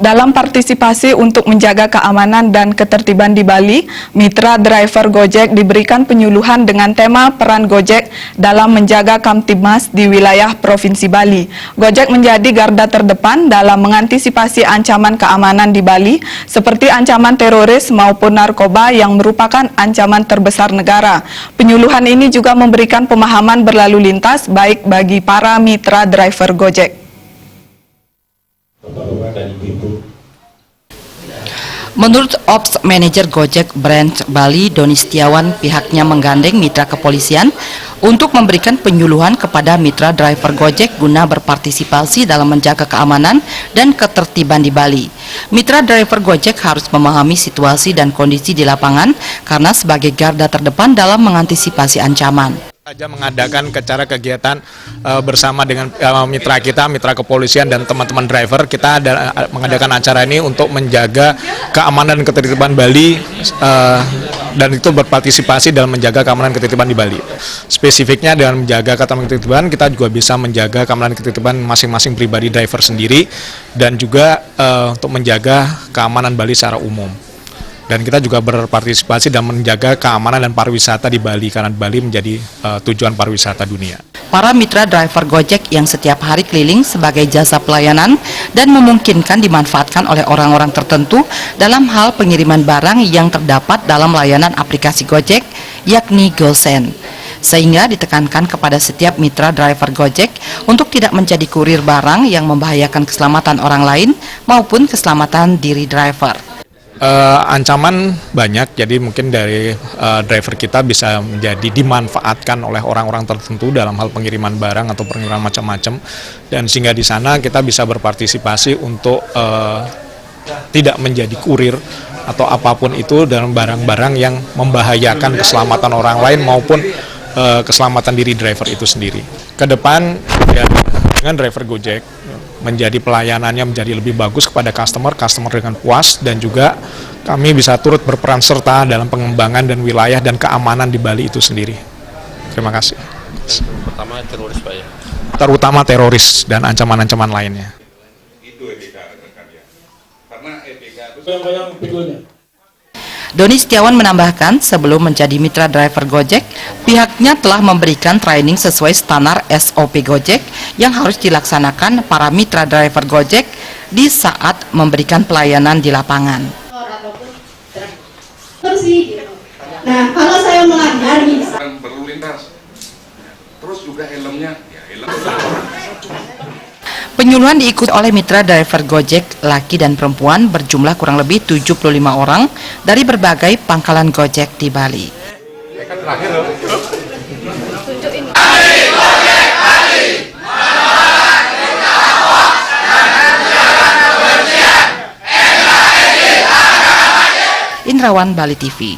Dalam partisipasi untuk menjaga keamanan dan ketertiban di Bali, mitra driver Gojek diberikan penyuluhan dengan tema peran Gojek dalam menjaga Kamtibmas di wilayah Provinsi Bali. Gojek menjadi garda terdepan dalam mengantisipasi ancaman keamanan di Bali, seperti ancaman teroris maupun narkoba yang merupakan ancaman terbesar negara. Penyuluhan ini juga memberikan pemahaman berlalu lintas baik bagi para mitra driver Gojek. Menurut Ops Manager Gojek Branch Bali, Doni Setiawan, pihaknya menggandeng mitra kepolisian untuk memberikan penyuluhan kepada mitra driver Gojek guna berpartisipasi dalam menjaga keamanan dan ketertiban di Bali. Mitra driver Gojek harus memahami situasi dan kondisi di lapangan karena sebagai garda terdepan dalam mengantisipasi ancaman. Saja mengadakan acara kegiatan bersama dengan mitra kita, mitra kepolisian dan teman-teman driver. Kita mengadakan acara ini untuk menjaga keamanan dan ketertiban Bali dan itu berpartisipasi dalam menjaga keamanan dan ketertiban di Bali. Spesifiknya dengan menjaga keamanan dan ketertiban, kita juga bisa menjaga keamanan dan ketertiban masing-masing pribadi driver sendiri dan juga untuk menjaga keamanan Bali secara umum. Dan kita juga berpartisipasi dalam menjaga keamanan dan pariwisata di Bali, karena Bali menjadi tujuan pariwisata dunia. Para mitra driver Gojek yang setiap hari keliling sebagai jasa pelayanan dan memungkinkan dimanfaatkan oleh orang-orang tertentu dalam hal pengiriman barang yang terdapat dalam layanan aplikasi Gojek, yakni GoSend. Sehingga ditekankan kepada setiap mitra driver Gojek untuk tidak menjadi kurir barang yang membahayakan keselamatan orang lain maupun keselamatan diri driver. Ancaman banyak, jadi mungkin dari driver kita bisa menjadi dimanfaatkan oleh orang-orang tertentu dalam hal pengiriman barang atau pengiriman macam-macam, dan sehingga di sana kita bisa berpartisipasi untuk tidak menjadi kurir atau apapun itu dalam barang-barang yang membahayakan keselamatan orang lain maupun keselamatan diri driver itu sendiri. Ke depan ya, dengan driver Gojek menjadi pelayanannya menjadi lebih bagus kepada customer dengan puas, dan juga kami bisa turut berperan serta dalam pengembangan dan wilayah dan keamanan di Bali itu sendiri. Terima kasih. Pertama teroris Pak ya? Terutama teroris dan ancaman-ancaman lainnya. Itu etika rekan ya. Karena etika itu yang pikirnya. Doni Setiawan menambahkan, sebelum menjadi mitra driver Gojek, pihaknya telah memberikan training sesuai standar SOP Gojek yang harus dilaksanakan para mitra driver Gojek di saat memberikan pelayanan di lapangan. Nah, kalau saya melanggar berlalu lintas, terus juga helmnya, ya helm. Penyuluhan diikuti oleh mitra driver Gojek laki dan perempuan berjumlah kurang lebih 75 orang dari berbagai pangkalan Gojek di Bali. Indrawan, Bali TV.